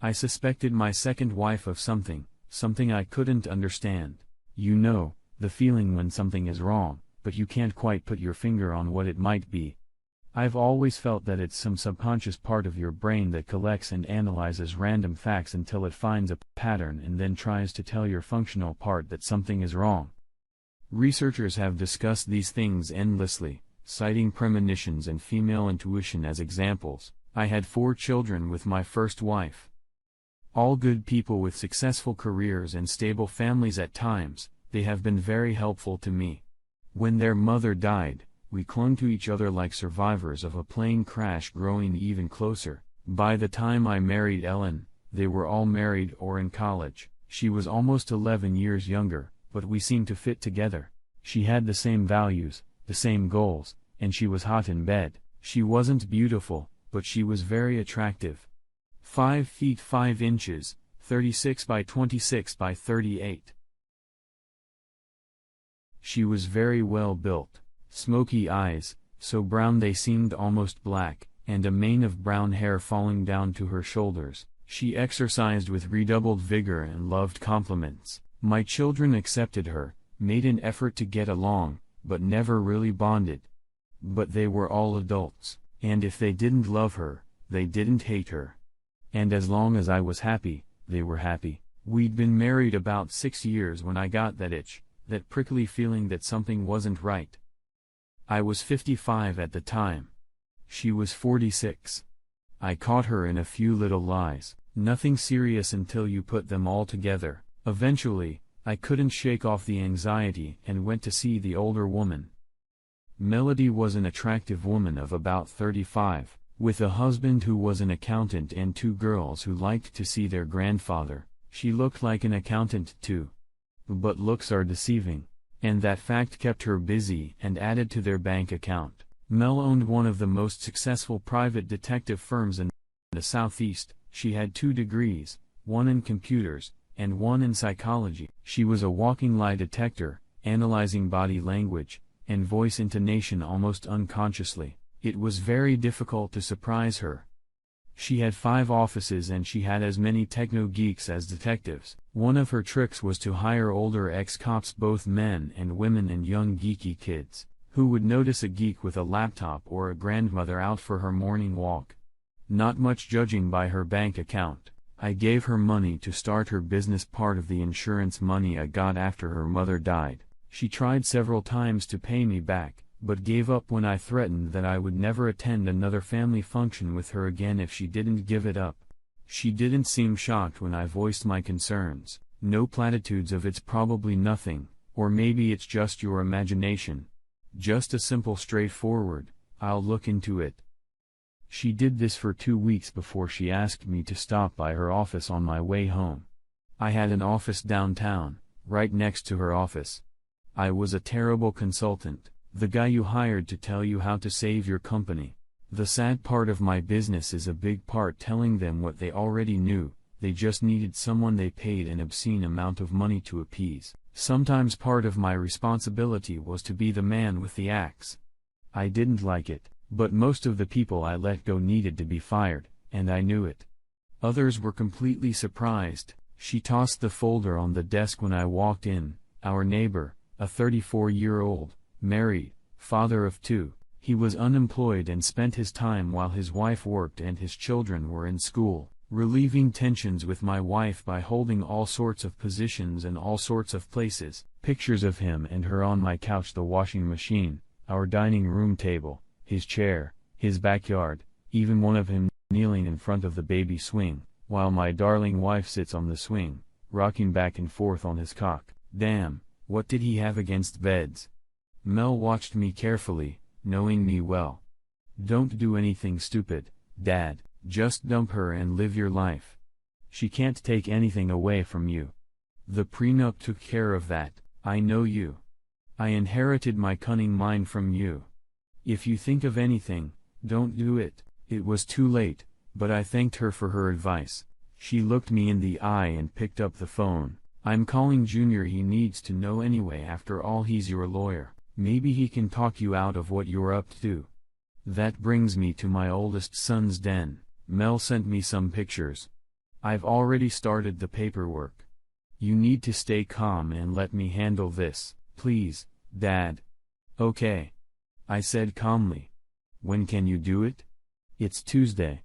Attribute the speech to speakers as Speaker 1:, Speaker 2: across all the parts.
Speaker 1: I suspected my second wife of something I couldn't understand. You know, the feeling when something is wrong, but you can't quite put your finger on what it might be. I've always felt that it's some subconscious part of your brain that collects and analyzes random facts until it finds a pattern and then tries to tell your functional part that something is wrong. Researchers have discussed these things endlessly, citing premonitions and female intuition as examples. I had 4 children with my first wife. All good people with successful careers and stable families at times. They have been very helpful to me. When their mother died, we clung to each other like survivors of a plane crash, growing even closer. By the time I married Ellen, they were all married or in college. She was almost 11 years younger, but we seemed to fit together. She had the same values, the same goals, and she was hot in bed. She wasn't beautiful, but she was very attractive. 5 feet 5 inches, 36 by 26 by 38. She was very well built, smoky eyes, so brown they seemed almost black, and a mane of brown hair falling down to her shoulders. She exercised with redoubled vigor and loved compliments. My children accepted her, made an effort to get along, but never really bonded. But they were all adults, and if they didn't love her, they didn't hate her. And as long as I was happy, they were happy. We'd been married about 6 years when I got that itch, that prickly feeling that something wasn't right. I was 55 at the time. She was 46. I caught her in a few little lies, nothing serious until you put them all together. Eventually, I couldn't shake off the anxiety and went to see the older woman. Melody was an attractive woman of about 35, with a husband who was an accountant and 2 girls who liked to see their grandfather. She looked like an accountant too. But looks are deceiving, and that fact kept her busy and added to their bank account. Mel owned one of the most successful private detective firms in the Southeast. She had 2 degrees, one in computers, and one in psychology. She was a walking lie detector, analyzing body language and voice intonation almost unconsciously. It was very difficult to surprise her. She had 5 offices and she had as many techno-geeks as detectives. One of her tricks was to hire older ex-cops, both men and women, and young geeky kids, who would notice a geek with a laptop or a grandmother out for her morning walk. Not much judging by her bank account. I gave her money to start her business, part of the insurance money I got after her mother died. She tried several times to pay me back, but gave up when I threatened that I would never attend another family function with her again if she didn't give it up. She didn't seem shocked when I voiced my concerns. No platitudes of "it's probably nothing," or "maybe it's just your imagination." Just a simple straightforward, "I'll look into it." She did this for 2 weeks before she asked me to stop by her office on my way home. I had an office downtown, right next to her office. I was a terrible consultant. The guy you hired to tell you how to save your company. The sad part of my business is a big part telling them what they already knew. They just needed someone they paid an obscene amount of money to appease. Sometimes part of my responsibility was to be the man with the axe. I didn't like it, but most of the people I let go needed to be fired, and I knew it. Others were completely surprised. She tossed the folder on the desk when I walked in. Our neighbor, a 34-year-old, married, father of 2. He was unemployed and spent his time while his wife worked and his children were in school, relieving tensions with my wife by holding all sorts of positions in all sorts of places. Pictures of him and her on my couch, the washing machine, our dining room table, his chair, his backyard, even one of him kneeling in front of the baby swing, while my darling wife sits on the swing, rocking back and forth on his cock. Damn, what did he have against beds? Mel watched me carefully, knowing me well. "Don't do anything stupid, Dad, just dump her and live your life. She can't take anything away from you. The prenup took care of that. I know you. I inherited my cunning mind from you. If you think of anything, don't do it." It was too late, but I thanked her for her advice. She looked me in the eye and picked up the phone. "I'm calling Junior. He needs to know anyway. After all, he's your lawyer. Maybe he can talk you out of what you're up to." That brings me to my oldest son's den. Mel sent me some pictures. I've already started the paperwork. You need to stay calm and let me handle this, please, Dad. Okay. I said calmly. When can you do it? It's Tuesday.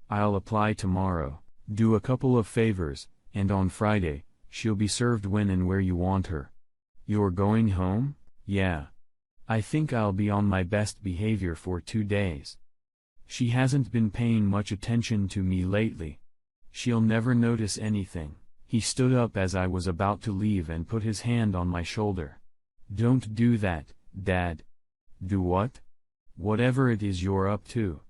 Speaker 1: I'll apply tomorrow, do a couple of favors, and on Friday, she'll be served when and where you want her. You're going home? Yeah. I think I'll be on my best behavior for 2 days. She hasn't been paying much attention to me lately. She'll never notice anything. He stood up as I was about to leave and put his hand on my shoulder. Don't do that, Dad. Do what? Whatever it is you're up to.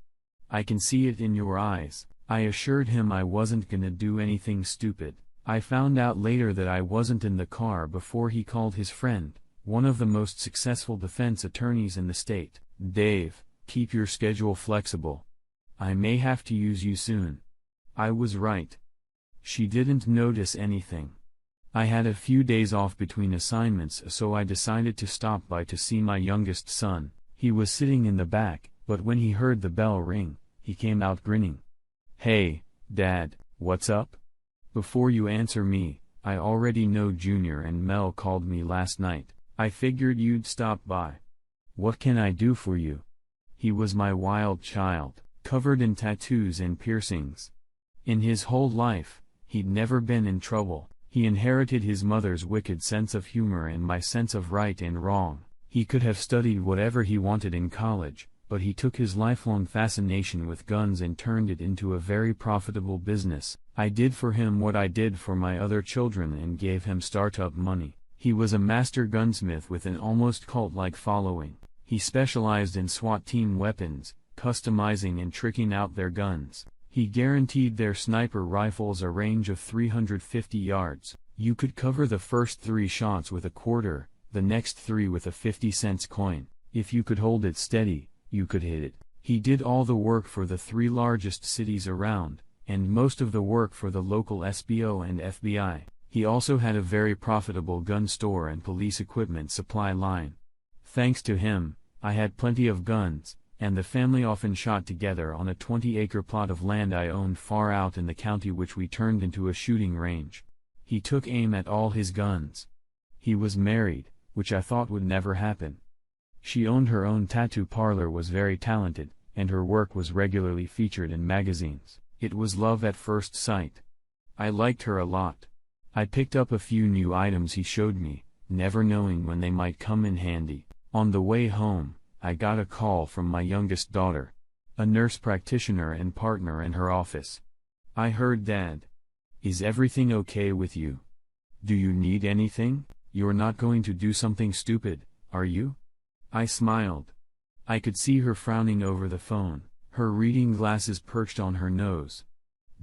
Speaker 1: I can see it in your eyes. I assured him I wasn't gonna do anything stupid. I found out later that I wasn't in the car before he called his friend, one of the most successful defense attorneys in the state. Dave, keep your schedule flexible. I may have to use you soon. I was right. She didn't notice anything. I had a few days off between assignments, so I decided to stop by to see my youngest son. He was sitting in the back, but when he heard the bell ring, he came out grinning. Hey, Dad, what's up? Before you answer me, I already know Junior and Mel called me last night. I figured you'd stop by. What can I do for you? He was my wild child, covered in tattoos and piercings. In his whole life, he'd never been in trouble. He inherited his mother's wicked sense of humor and my sense of right and wrong. He could have studied whatever he wanted in college, but he took his lifelong fascination with guns and turned it into a very profitable business. I did for him what I did for my other children and gave him startup money. He was a master gunsmith with an almost cult-like following. He specialized in SWAT team weapons, customizing and tricking out their guns. He guaranteed their sniper rifles a range of 350 yards. You could cover the first 3 shots with a quarter, the next 3 with a 50-cent coin. If you could hold it steady, you could hit it. He did all the work for the 3 largest cities around, and most of the work for the local SBO and FBI. He also had a very profitable gun store and police equipment supply line. Thanks to him, I had plenty of guns, and the family often shot together on a 20-acre plot of land I owned far out in the county, which we turned into a shooting range. He took aim at all his guns. He was married, which I thought would never happen. She owned her own tattoo parlor, was very talented, and her work was regularly featured in magazines. It was love at first sight. I liked her a lot. I picked up a few new items he showed me, never knowing when they might come in handy. On the way home, I got a call from my youngest daughter, a nurse practitioner and partner in her office. I heard, Dad. Is everything okay with you? Do you need anything? You're not going to do something stupid, are you? I smiled. I could see her frowning over the phone, her reading glasses perched on her nose.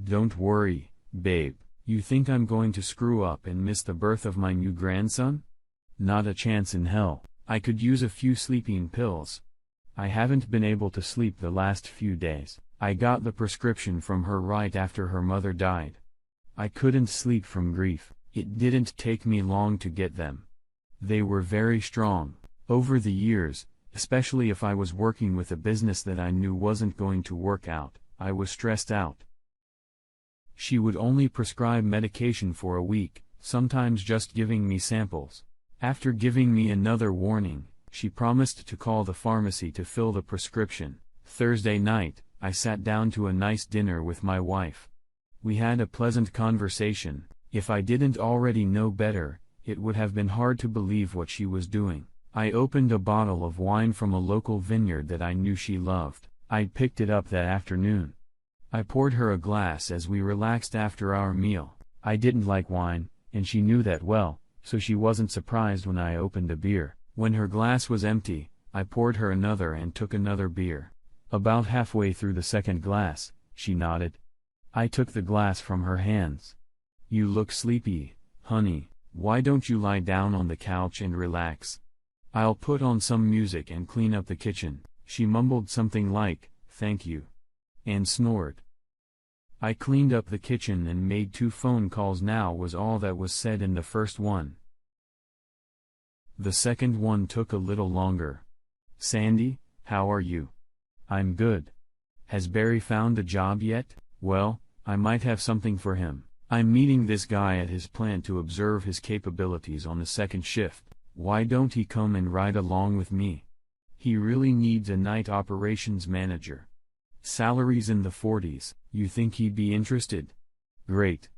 Speaker 1: Don't worry, babe. You think I'm going to screw up and miss the birth of my new grandson? Not a chance in hell. I could use a few sleeping pills. I haven't been able to sleep the last few days. I got the prescription from her right after her mother died. I couldn't sleep from grief. It didn't take me long to get them. They were very strong. Over the years, especially if I was working with a business that I knew wasn't going to work out, I was stressed out. She would only prescribe medication for a week, sometimes just giving me samples. After giving me another warning, she promised to call the pharmacy to fill the prescription. Thursday night, I sat down to a nice dinner with my wife. We had a pleasant conversation. If I didn't already know better, it would have been hard to believe what she was doing. I opened a bottle of wine from a local vineyard that I knew she loved. I'd picked it up that afternoon. I poured her a glass as we relaxed after our meal. I didn't like wine, and she knew that well, so she wasn't surprised when I opened a beer. When her glass was empty, I poured her another and took another beer. About halfway through the second glass, she nodded. I took the glass from her hands. You look sleepy, honey. Why don't you lie down on the couch and relax? I'll put on some music and clean up the kitchen. She mumbled something like, thank you, and snored. I cleaned up the kitchen and made 2 phone calls. Now was all that was said in the first one. The second one took a little longer. Sandy, how are you? I'm good. Has Barry found a job yet? Well, I might have something for him. I'm meeting this guy at his plant to observe his capabilities on the second shift. Why don't he come and ride along with me? He really needs a night operations manager. Salary's in the 40s, you think he'd be interested? Great.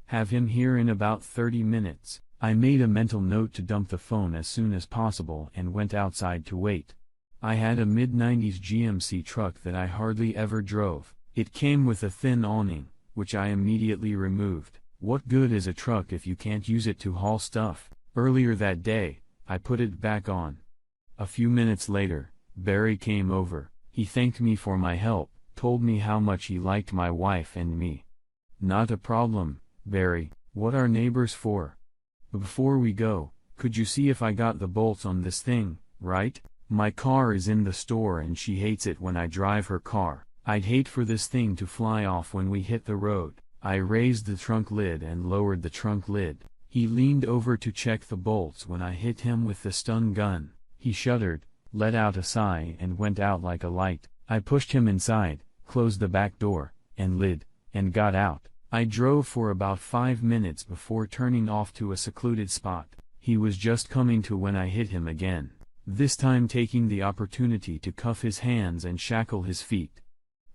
Speaker 1: Have him here in about 30 minutes. I made a mental note to dump the phone as soon as possible and went outside to wait. I had a mid-90s GMC truck that I hardly ever drove. It came with a thin awning, which I immediately removed. What good is a truck if you can't use it to haul stuff? Earlier that day, I put it back on. A few minutes later, Barry came over. He thanked me for my help, told me how much he liked my wife and me. Not a problem, Barry. What are neighbors for? Before we go, could you see if I got the bolts on this thing, right? My car is in the store and she hates it when I drive her car. I'd hate for this thing to fly off when we hit the road. I raised the trunk lid and lowered the trunk lid. He leaned over to check the bolts when I hit him with the stun gun. He shuddered, let out a sigh and went out like a light. I pushed him inside, closed the back door, and lid, and got out. I drove for about 5 minutes before turning off to a secluded spot. He was just coming to when I hit him again, this time taking the opportunity to cuff his hands and shackle his feet.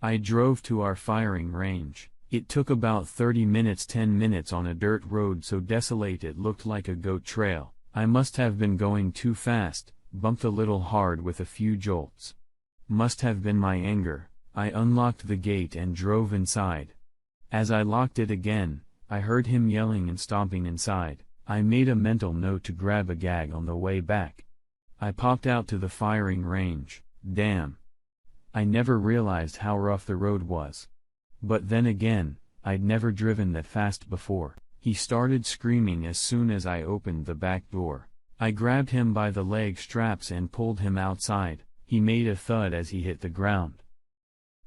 Speaker 1: I drove to our firing range. It took about 30 minutes, 10 minutes on a dirt road so desolate it looked like a goat trail. I must have been going too fast, bumped a little hard with a few jolts. Must have been my anger. I unlocked the gate and drove inside. As I locked it again, I heard him yelling and stomping inside. I made a mental note to grab a gag on the way back. I popped out to the firing range. Damn. I never realized how rough the road was. But then again, I'd never driven that fast before. He started screaming as soon as I opened the back door. I grabbed him by the leg straps and pulled him outside. He made a thud as he hit the ground.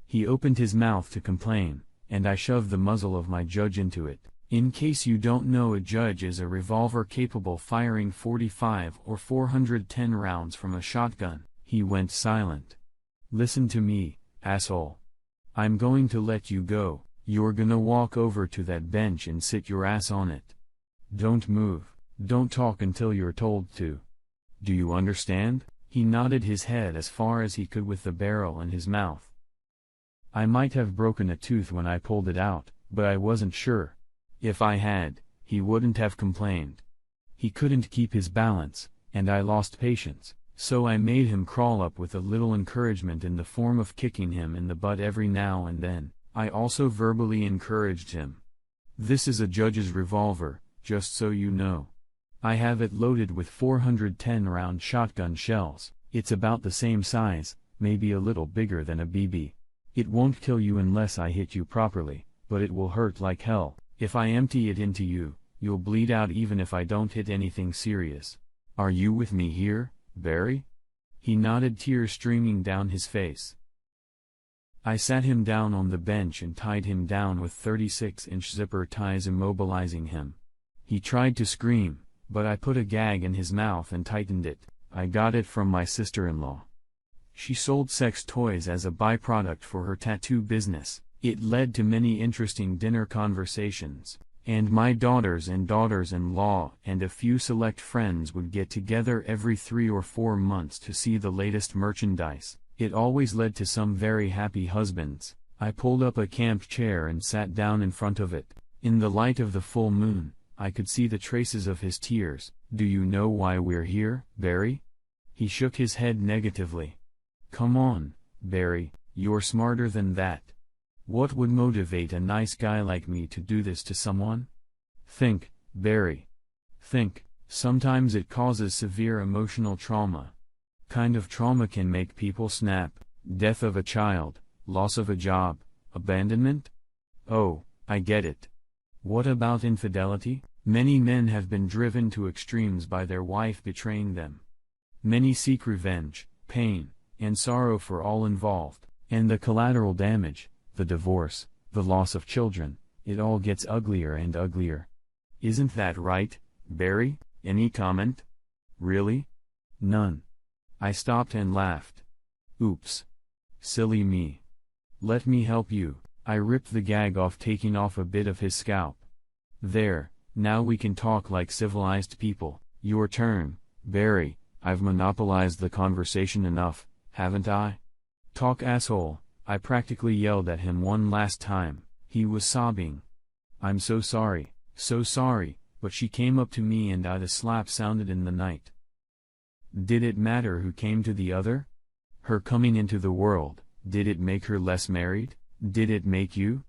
Speaker 1: He opened his mouth to complain, and I shoved the muzzle of my Judge into it. In case you don't know, a Judge is a revolver capable firing 45 or 410 rounds from a shotgun. He went silent. Listen to me, asshole. I'm going to let you go. You're gonna walk over to that bench and sit your ass on it. Don't move. Don't talk until you're told to. Do you understand? He nodded his head as far as he could with the barrel in his mouth. I might have broken a tooth when I pulled it out, but I wasn't sure. If I had, he wouldn't have complained. He couldn't keep his balance, and I lost patience. So I made him crawl up with a little encouragement in the form of kicking him in the butt every now and then. I also verbally encouraged him. This is a Judge's revolver, just so you know. I have it loaded with 410 round shotgun shells. It's about the same size, maybe a little bigger than a BB. It won't kill you unless I hit you properly, but it will hurt like hell. If I empty it into you, you'll bleed out even if I don't hit anything serious. Are you with me here, Barry? He nodded, tears streaming down his face. I sat him down on the bench and tied him down with 36-inch zipper ties, immobilizing him. He tried to scream, but I put a gag in his mouth and tightened it. I got it from my sister-in-law. She sold sex toys as a byproduct for her tattoo business. It led to many interesting dinner conversations. And my daughters and daughters-in-law and a few select friends would get together every 3 or 4 months to see the latest merchandise. It always led to some very happy husbands. I pulled up a camp chair and sat down in front of it. In the light of the full moon, I could see the traces of his tears. Do you know why we're here, Barry? He shook his head negatively. Come on, Barry, you're smarter than that. What would motivate a nice guy like me to do this to someone? Think, Barry. Think. Sometimes it causes severe emotional trauma. Kind of trauma can make people snap. Death of a child, loss of a job, abandonment? Oh, I get it. What about infidelity? Many men have been driven to extremes by their wife betraying them. Many seek revenge, pain, and sorrow for all involved. And the collateral damage, the divorce, the loss of children, it all gets uglier and uglier. Isn't that right, Barry? Any comment? Really? None. I stopped and laughed. Oops. Silly me. Let me help you. I ripped the gag off, taking off a bit of his scalp. There, now we can talk like civilized people. Your turn, Barry. I've monopolized the conversation enough, haven't I? Talk, asshole. I practically yelled at him one last time. He was sobbing. I'm so sorry, but she came up to me and a slap sounded in the night. Did it matter who came to the other? Her coming into the world, did it make her less married? Did it make you?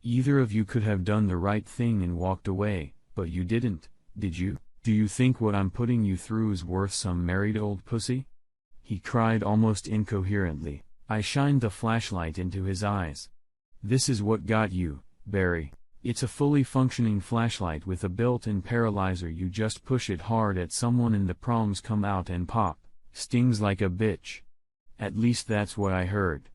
Speaker 1: Either of you could have done the right thing and walked away, but you didn't, did you? Do you think what I'm putting you through is worth some married old pussy? He cried almost incoherently. I shined the flashlight into his eyes. This is what got you, Barry. It's a fully functioning flashlight with a built-in paralyzer. You just push it hard at someone and the prongs come out and pop. Stings like a bitch. At least that's what I heard.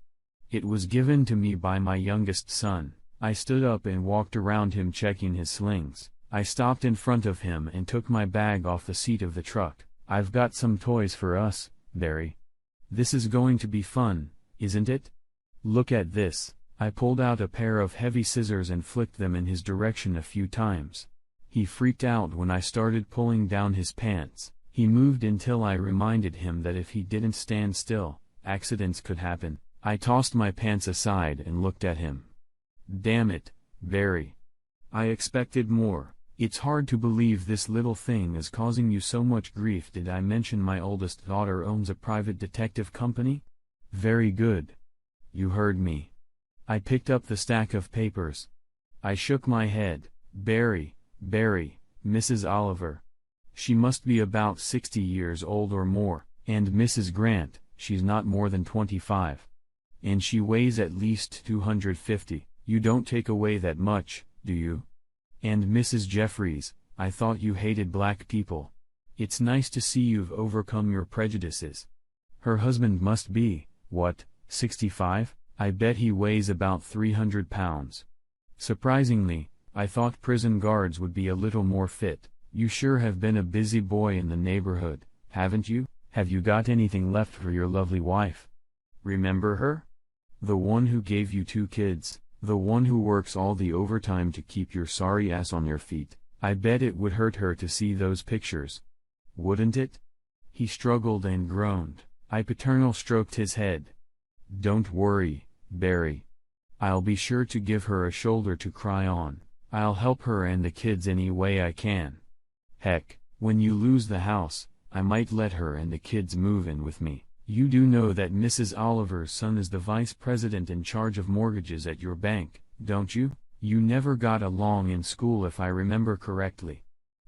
Speaker 1: It was given to me by my youngest son. I stood up and walked around him checking his slings. I stopped in front of him and took my bag off the seat of the truck. I've got some toys for us, Barry. This is going to be fun, isn't it? Look at this. I pulled out a pair of heavy scissors and flicked them in his direction a few times. He freaked out when I started pulling down his pants. He moved until I reminded him that if he didn't stand still, accidents could happen. I tossed my pants aside and looked at him. Damn it, Barry. I expected more. It's hard to believe this little thing is causing you so much grief. Did I mention my oldest daughter owns a private detective company? Very good. You heard me. I picked up the stack of papers. I shook my head. Barry, Mrs. Oliver. She must be about 60 years old or more, and Mrs. Grant, she's not more than 25. And she weighs at least 250. You don't take away that much, do you? And Mrs. Jeffries, I thought you hated black people. It's nice to see you've overcome your prejudices. Her husband must be, what, 65? I bet he weighs about 300 pounds. Surprisingly, I thought prison guards would be a little more fit. You sure have been a busy boy in the neighborhood, haven't you? Have you got anything left for your lovely wife? Remember her? The one who gave you 2 kids. The one who works all the overtime to keep your sorry ass on your feet. I bet it would hurt her to see those pictures. Wouldn't it? He struggled and groaned. I paternal stroked his head. Don't worry, Barry. I'll be sure to give her a shoulder to cry on. I'll help her and the kids any way I can. Heck, when you lose the house, I might let her and the kids move in with me. You do know that Mrs. Oliver's son is the vice president in charge of mortgages at your bank, don't you? You never got along in school if I remember correctly.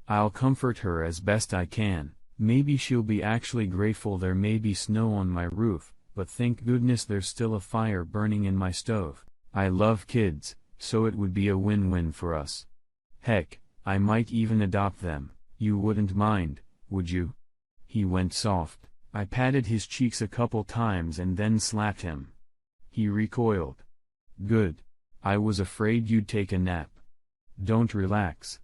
Speaker 1: I'll comfort her as best I can. Maybe she'll be actually grateful there may be snow on my roof, but thank goodness there's still a fire burning in my stove. I love kids, so it would be a win-win for us. Heck, I might even adopt them. You wouldn't mind, would you? He went soft. I patted his cheeks a couple times and then slapped him. He recoiled. Good. I was afraid you'd take a nap. Don't relax.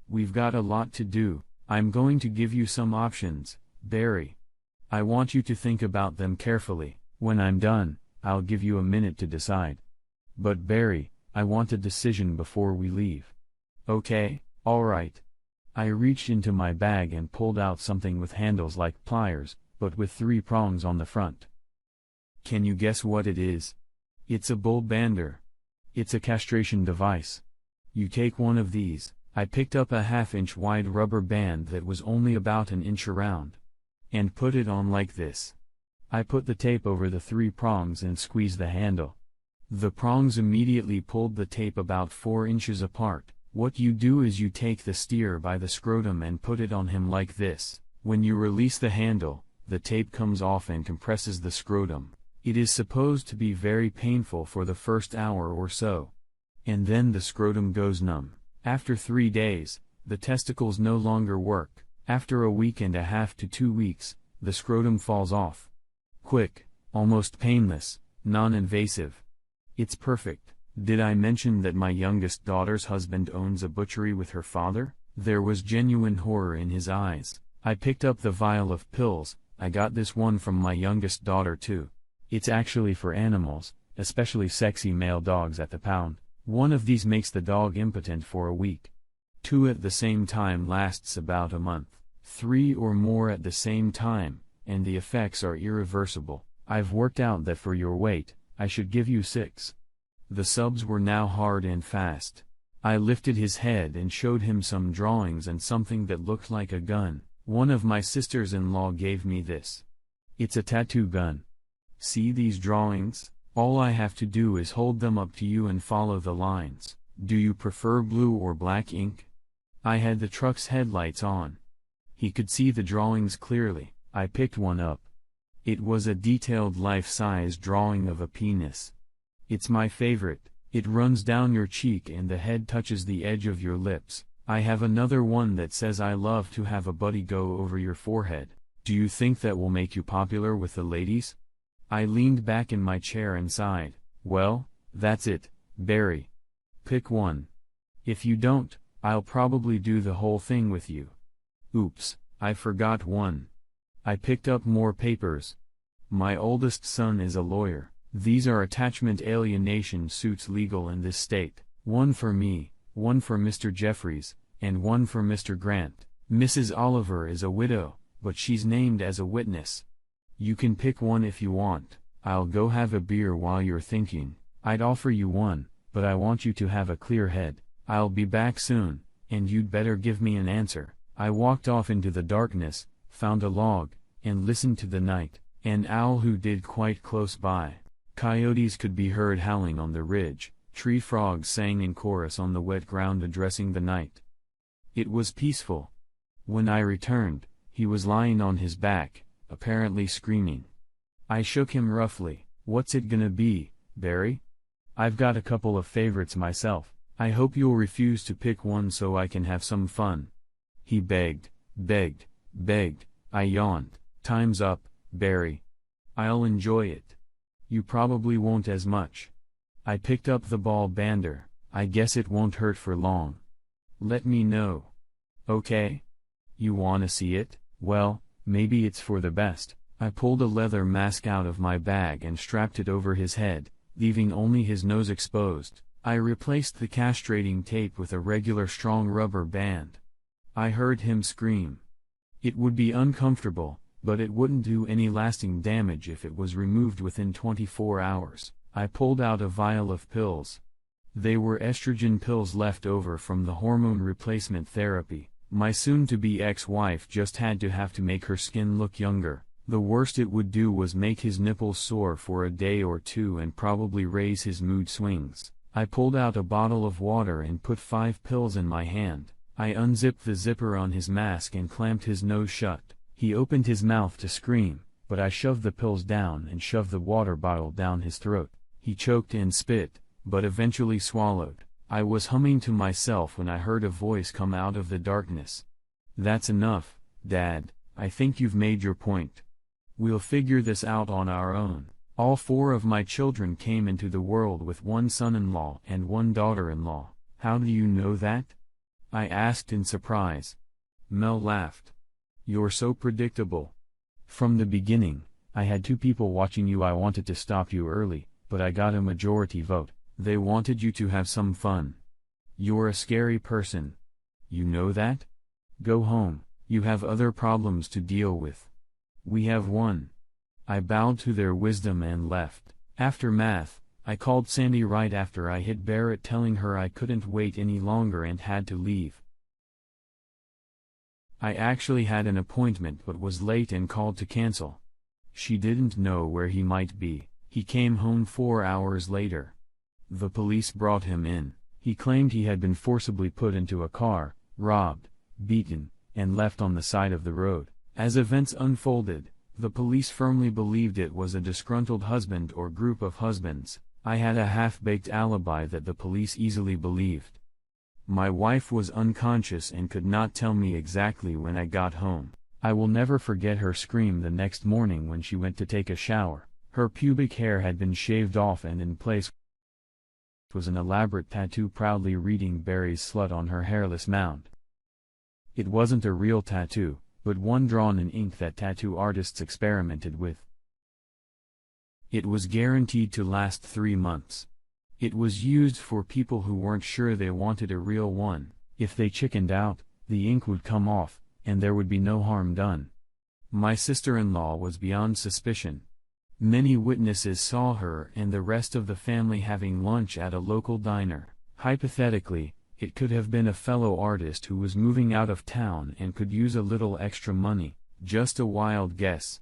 Speaker 1: We've got a lot to do. I'm going to give you some options, Barry. I want you to think about them carefully. When I'm done, I'll give you a minute to decide. But Barry, I want a decision before we leave. Okay, all right. I reached into my bag and pulled out something with handles like pliers, but with 3 prongs on the front. Can you guess what it is? It's a bull bander. It's a castration device. You take one of these. I picked up a 1/2-inch wide rubber band that was only about 1 inch around. And put it on like this. I put the tape over the 3 prongs and squeezed the handle. The prongs immediately pulled the tape about 4 inches apart. What you do is you take the steer by the scrotum and put it on him like this. When you release the handle, the tape comes off and compresses the scrotum. It is supposed to be very painful for the first hour or so. And then the scrotum goes numb. After 3 days, the testicles no longer work. After a week and a half to 2 weeks, the scrotum falls off. Quick, almost painless, non-invasive. It's perfect. Did I mention that my youngest daughter's husband owns a butchery with her father? There was genuine horror in his eyes. I picked up the vial of pills. I got this one from my youngest daughter too. It's actually for animals, especially sexy male dogs at the pound. One of these makes the dog impotent for a week. 2 at the same time lasts about a month. 3 or more at the same time, and the effects are irreversible. I've worked out that for your weight, I should give you 6. The subs were now hard and fast. I lifted his head and showed him some drawings and something that looked like a gun. One of my sisters-in-law gave me this. It's a tattoo gun. See these drawings? All I have to do is hold them up to you and follow the lines. Do you prefer blue or black ink? I had the truck's headlights on. He could see the drawings clearly. I picked one up. It was a detailed life-size drawing of a penis. It's my favorite. It runs down your cheek and the head touches the edge of your lips. I have another one that says I love to have a buddy go over your forehead. Do you think that will make you popular with the ladies? I leaned back in my chair and sighed. Well, that's it, Barry. Pick one. If you don't, I'll probably do the whole thing with you. Oops, I forgot one. I picked up more papers. My oldest son is a lawyer. These are attachment alienation suits legal in this state. One for me, one for Mr. Jeffries, and one for Mr. Grant. Mrs. Oliver is a widow, but she's named as a witness. You can pick one if you want. I'll go have a beer while you're thinking. I'd offer you one, but I want you to have a clear head. I'll be back soon, and you'd better give me an answer. I walked off into the darkness, found a log, and listened to the night. An owl who did quite close by. Coyotes could be heard howling on the ridge. Tree frogs sang in chorus on the wet ground addressing the night. It was peaceful. When I returned, he was lying on his back, apparently screaming. I shook him roughly. What's it gonna be, Barry? I've got a couple of favorites myself. I hope you'll refuse to pick one so I can have some fun. He begged. I yawned. Time's up, Barry. I'll enjoy it. You probably won't as much. I picked up the ball bander. I guess it won't hurt for long. Let me know. Okay? You wanna see it? Well, maybe it's for the best. I pulled a leather mask out of my bag and strapped it over his head, leaving only his nose exposed. I replaced the castrating tape with a regular strong rubber band. I heard him scream. It would be uncomfortable, but it wouldn't do any lasting damage if it was removed within 24 hours. I pulled out a vial of pills. They were estrogen pills left over from the hormone replacement therapy. My soon-to-be ex-wife just had to make her skin look younger. The worst it would do was make his nipples sore for a day or two and probably raise his mood swings. I pulled out a bottle of water and put 5 pills in my hand. I unzipped the zipper on his mask and clamped his nose shut. He opened his mouth to scream, but I shoved the pills down and shoved the water bottle down his throat. He choked and spit, but eventually swallowed. I was humming to myself when I heard a voice come out of the darkness. That's enough, Dad. I think you've made your point. We'll figure this out on our own. All 4 of my children came into the world with one son-in-law and one daughter-in-law. How do you know that? I asked in surprise. Mel laughed. You're so predictable. From the beginning, I had 2 people watching you. I wanted to stop you early, but I got a majority vote. They wanted you to have some fun. You're a scary person. You know that? Go home. You have other problems to deal with. We have one. I bowed to their wisdom and left. After math, I called Sandy right after I hit Barrett, telling her I couldn't wait any longer and had to leave. I actually had an appointment but was late and called to cancel. She didn't know where he might be. He came home 4 hours later. The police brought him in. He claimed he had been forcibly put into a car, robbed, beaten, and left on the side of the road. As events unfolded, the police firmly believed it was a disgruntled husband or group of husbands. I had a half-baked alibi that the police easily believed. My wife was unconscious and could not tell me exactly when I got home. I will never forget her scream the next morning when she went to take a shower. Her pubic hair had been shaved off and in place was an elaborate tattoo proudly reading Barry's slut on her hairless mound. It wasn't a real tattoo, but one drawn in ink that tattoo artists experimented with. It was guaranteed to last 3 months. It was used for people who weren't sure they wanted a real one. If they chickened out, the ink would come off, and there would be no harm done. My sister-in-law was beyond suspicion. Many witnesses saw her and the rest of the family having lunch at a local diner. Hypothetically, it could have been a fellow artist who was moving out of town and could use a little extra money. Just a wild guess.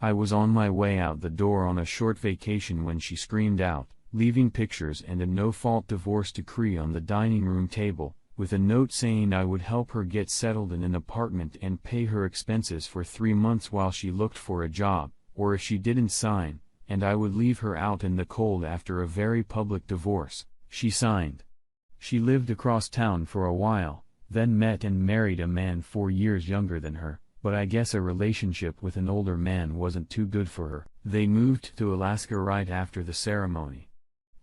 Speaker 1: I was on my way out the door on a short vacation when she screamed out, leaving pictures and a no-fault divorce decree on the dining room table, with a note saying I would help her get settled in an apartment and pay her expenses for 3 months while she looked for a job, or if she didn't sign, and I would leave her out in the cold after a very public divorce. She signed. She lived across town for a while, then met and married a man 4 years younger than her, but I guess a relationship with an older man wasn't too good for her. They moved to Alaska right after the ceremony.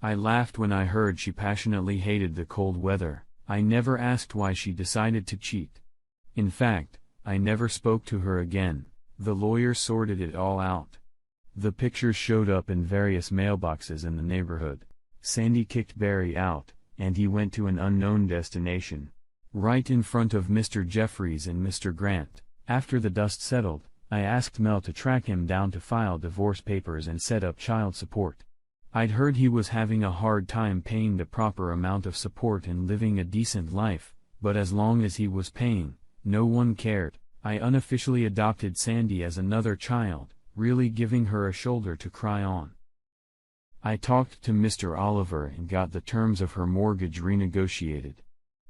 Speaker 1: I laughed when I heard she passionately hated the cold weather. I never asked why she decided to cheat. In fact, I never spoke to her again. The lawyer sorted it all out. The pictures showed up in various mailboxes in the neighborhood. Sandy kicked Barry out, and he went to an unknown destination. Right in front of Mr. Jeffries and Mr. Grant. After the dust settled, I asked Mel to track him down to file divorce papers and set up child support. I'd heard he was having a hard time paying the proper amount of support and living a decent life, but as long as he was paying, no one cared. I unofficially adopted Sandy as another child, really giving her a shoulder to cry on. I talked to Mr. Oliver and got the terms of her mortgage renegotiated.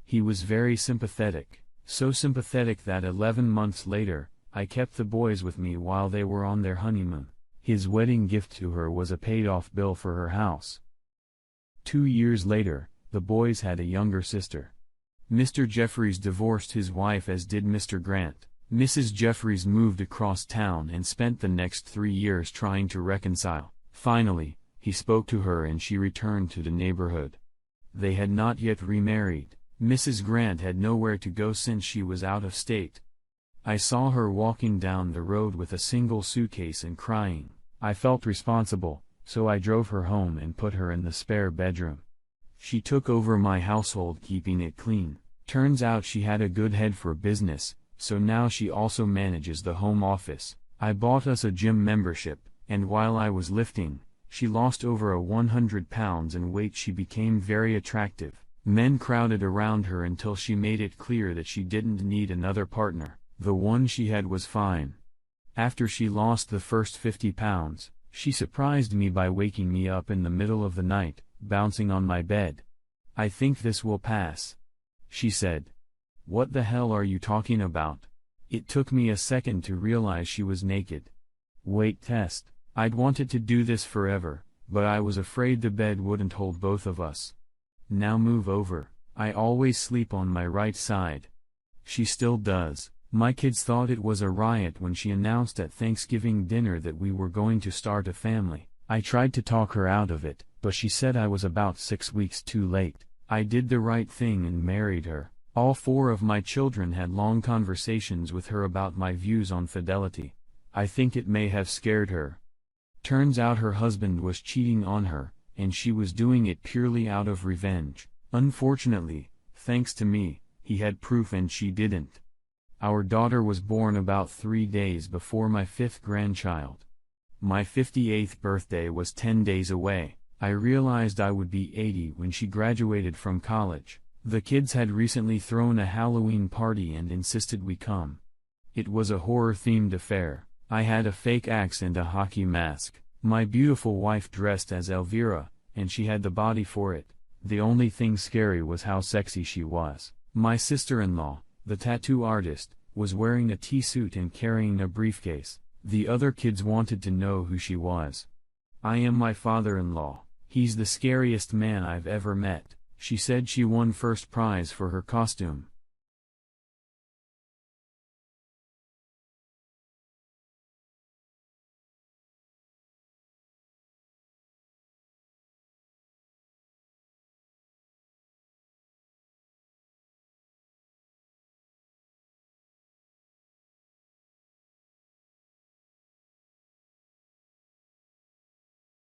Speaker 1: He was very sympathetic, so sympathetic that 11 months later, I kept the boys with me while they were on their honeymoon. His wedding gift to her was a paid-off bill for her house. 2 years later, the boys had a younger sister. Mr. Jeffries divorced his wife, as did Mr. Grant. Mrs. Jeffries moved across town and spent the next 3 years trying to reconcile. Finally, he spoke to her and she returned to the neighborhood. They had not yet remarried. Mrs. Grant had nowhere to go since she was out of state. I saw her walking down the road with a single suitcase and crying. I felt responsible, so I drove her home and put her in the spare bedroom. She took over my household, keeping it clean. Turns out she had a good head for business, so now she also manages the home office. I bought us a gym membership, and while I was lifting, she lost over 100 pounds in weight. She became very attractive. Men crowded around her until she made it clear that she didn't need another partner. The one she had was fine. After she lost the first 50 pounds, she surprised me by waking me up in the middle of the night, bouncing on my bed. "I think this will pass," she said. "What the hell are you talking about?" It took me a second to realize she was naked. Weight test. I'd wanted to do this forever, but I was afraid the bed wouldn't hold both of us. "Now move over. I always sleep on my right side." She still does. My kids thought it was a riot when she announced at Thanksgiving dinner that we were going to start a family. I tried to talk her out of it, but she said I was about 6 weeks too late. I did the right thing and married her. All 4 of my children had long conversations with her about my views on fidelity. I think it may have scared her. Turns out her husband was cheating on her, and she was doing it purely out of revenge. Unfortunately, thanks to me, he had proof and she didn't. Our daughter was born about 3 days before my 5th grandchild. My 58th birthday was 10 days away. I realized I would be 80 when she graduated from college. The kids had recently thrown a Halloween party and insisted we come. It was a horror-themed affair. I had a fake axe and a hockey mask. My beautiful wife dressed as Elvira, and she had the body for it. The only thing scary was how sexy she was. My sister-in-law, the tattoo artist, was wearing a tea-suit and carrying a briefcase. The other kids wanted to know who she was. "I am my father-in-law. He's the scariest man I've ever met." She said she won first prize for her costume.